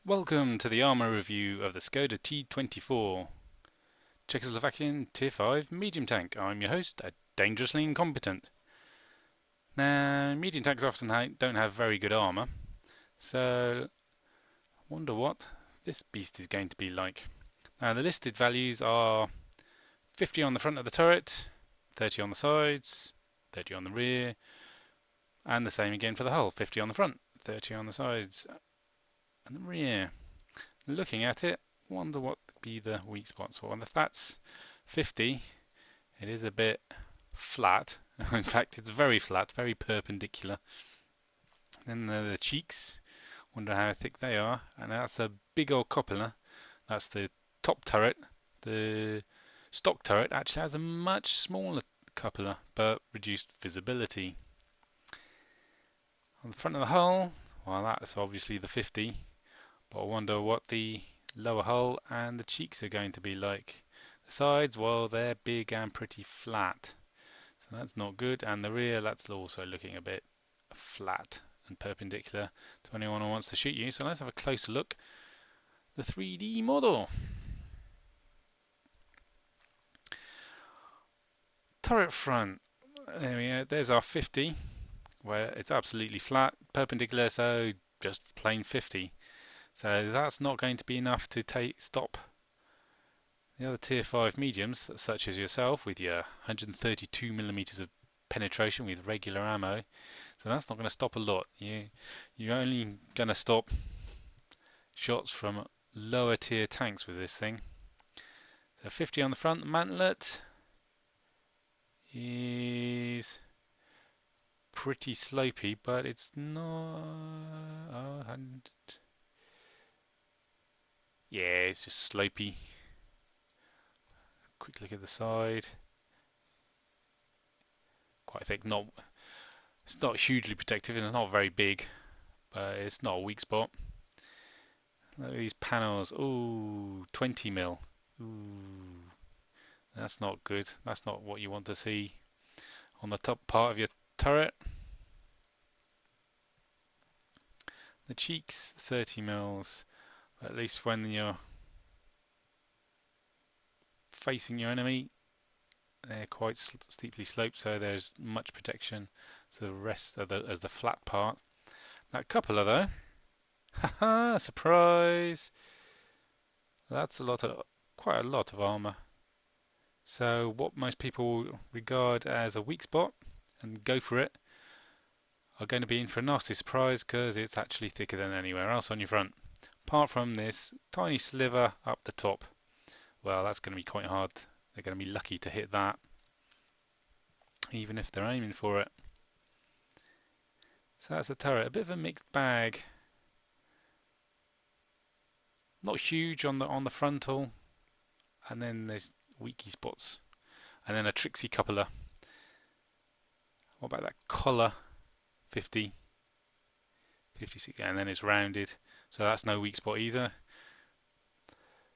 Welcome to the armour review of the Skoda T24 Czechoslovakian Tier 5 medium tank. I'm your host, Dangerously Incompetent. Now, medium tanks often don't have very good armour, so I wonder what this beast is going to be like. Now, the listed values are 50 on the front of the turret, 30 on the sides, 30 on the rear, and the same again for the hull, 50 on the front, 30 on the sides and the rear. Looking at it, wonder what would be the weak spots. Well, if that's 50, it is a bit flat. In fact, it's very flat, very perpendicular. Then the cheeks, wonder how thick they are. And that's a big old cupola. That's the top turret. The stock turret actually has a much smaller cupola, but reduced visibility. On the front of the hull, well, that's obviously the 50. But I wonder what the lower hull and the cheeks are going to be like. The sides, well, they're big and pretty flat, so that's not good. And the rear, that's also looking a bit flat and perpendicular to anyone who wants to shoot you. So let's have a closer look. The 3D model. Turret front. There we go. There's our 50, where it's absolutely flat, perpendicular, so just plain 50. So that's not going to be enough to stop the other tier 5 mediums, such as yourself, with your 132mm of penetration with regular ammo. So that's not going to stop a lot. You're only going to stop shots from lower tier tanks with this thing. So 50 on the front. The mantlet is pretty slopey, but it's not... Yeah, it's just slopey. Quick look at the side. Quite thick. It's not hugely protective, and it's not very big, but it's not a weak spot. Look at these panels. Ooh, 20mm. Ooh, that's not good. That's not what you want to see on the top part of your turret. The cheeks, 30mm. At least when you're facing your enemy, they're quite steeply sloped, so there's much protection to the rest of as the flat part. That cupola, though, haha, surprise! That's quite a lot of armour. So what most people regard as a weak spot and go for it are going to be in for a nasty surprise, because it's actually thicker than anywhere else on your front. Apart from this tiny sliver up the top. Well, that's going to be quite hard. They're going to be lucky to hit that, even if they're aiming for it. So that's the turret. A bit of a mixed bag. Not huge on the frontal, and then there's weaky spots, and then a tricksy cupola. What about that collar? 50, 56, and then it's rounded. So that's no weak spot either.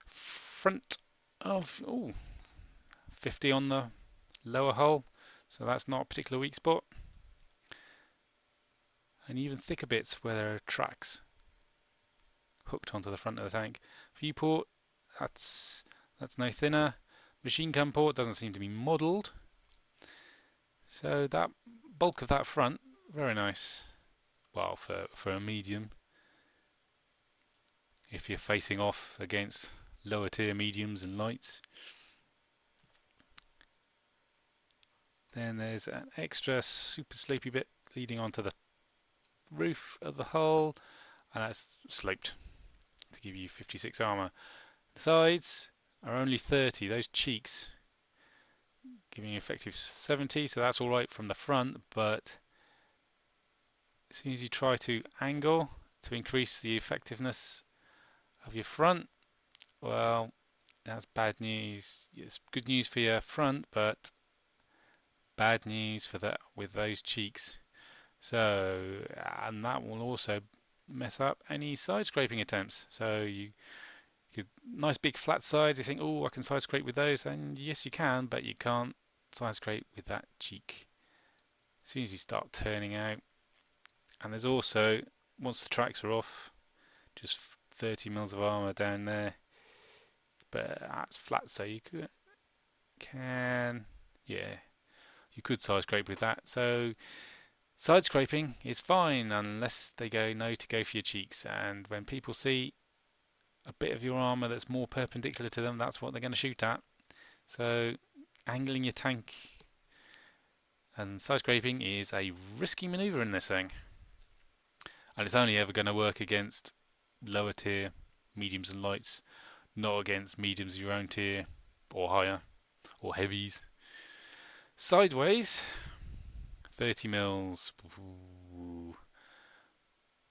Front of 50 on the lower hull, so that's not a particular weak spot. And even thicker bits where there are tracks hooked onto the front of the tank. Viewport, that's no thinner. Machine gun port doesn't seem to be modelled. So that bulk of that front, very nice. Well, for a medium. If you're facing off against lower tier mediums and lights. Then there's an extra super slopey bit leading onto the roof of the hull, and that's sloped to give you 56 armour. The sides are only 30, those cheeks giving you effective 70, so that's alright from the front, but as soon as you try to angle to increase the effectiveness of your front, well, that's bad news. It's good news for your front, but bad news for that with those cheeks. So, and that will also mess up any side scraping attempts. So you nice big flat sides, you think, oh, I can side scrape with those, and yes, you can, but you can't side scrape with that cheek. As soon as you start turning out, and there's also, once the tracks are off, just 30 mils of armour down there, but that's flat, so you you could side scrape with that. So side scraping is fine unless they go no to go for your cheeks, and when people see a bit of your armour that's more perpendicular to them, that's what they're going to shoot at. So angling your tank and side scraping is a risky manoeuvre in this thing, and it's only ever going to work against lower tier mediums and lights, not against mediums of your own tier or higher or heavies. Sideways, 30 mils,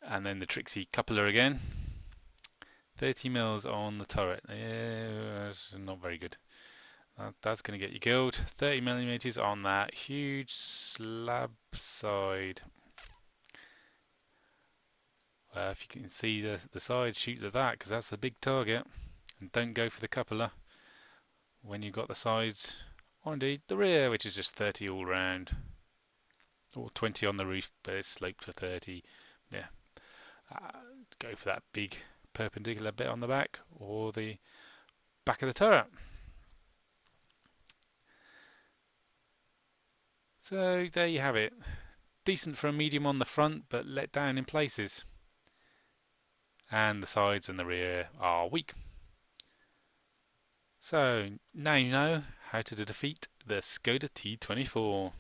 and then the tricksy coupler again. 30 mils on the turret. Yeah, that's not very good. That's going to get you killed. 30 millimeters on that huge slab side. Well, if you can see the side, shoot at that, because that's the big target. And don't go for the coupler when you've got the sides, or indeed the rear, which is just 30 all round. Or 20 on the roof, but it's sloped for 30. Yeah. Go for that big perpendicular bit on the back, or the back of the turret. So there you have it. Decent for a medium on the front, but let down in places. And the sides and the rear are weak. So now you know how to defeat the Skoda T24.